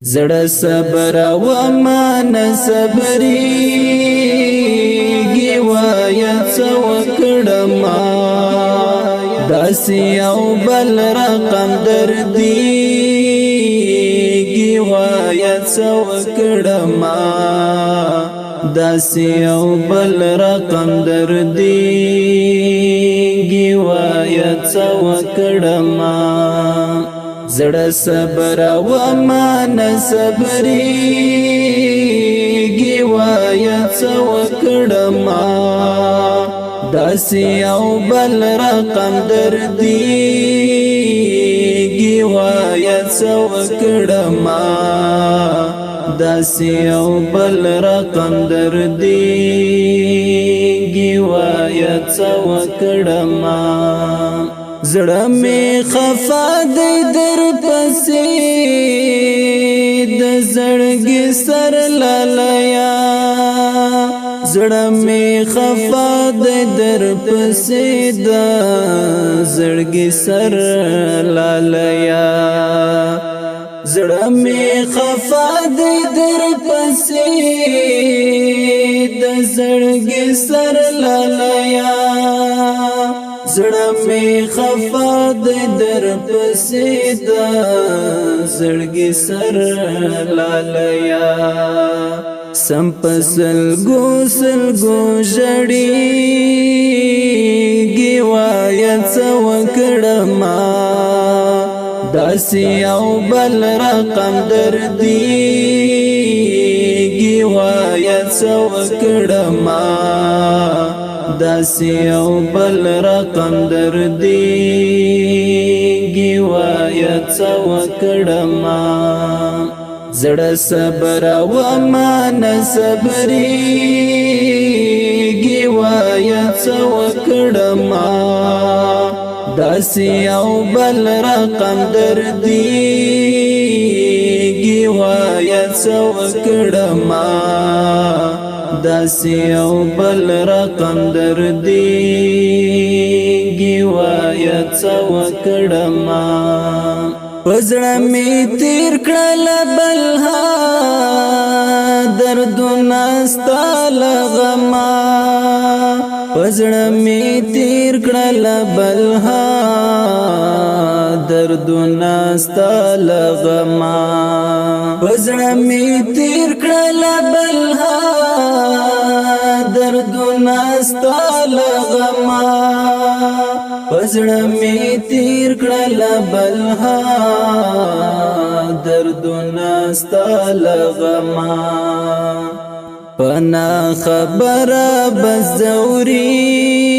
زړه صبر و مان صبرېږي وایه څه وکړم داسې یو بل رقم دردېږي وایه څه وکړم داسې یو بل رقم دردېږي وایه څه وکړم زړه صبر و مان صبرېږي وایه څه وکړم داسې یو بل رقم دردېږي وایه څه وکړم داسې یو بل رقم دردېږي وایه څه وکړم زړه می خفا دی در پسې د زړګي سر لالیا زړه می خفا دی در پسې د زړګي سر لالیا زړه می خفا دی در پسې د زړګي سر لالیا زړه می خفا دی در پسې د زړګي سر لالیا سم پسلګو سلګو ژړېږي وایه څه وکړم داسې یو بل رقم دردېږي وایه څه وکړم داسې یو بل رقم دردېږي وایه څه وکړم زړه صبر و مان صبرېږي وایه څه وکړم داسې یو بل رقم دردېږي وایه څه وکړم داسې یو بل رقم دردېږي وایه څه وکړم په زړه مې تېر کړل بلها دردونه ستا له غمه په زړه مې تېر کړل بلها دردونه ستا له غمه په زړه مې تېر کړل بلها دردونه ستا له غمه په زړه مې تېر کړل بلها دردونه ستا له غمه پنا خبره بس ځورېږي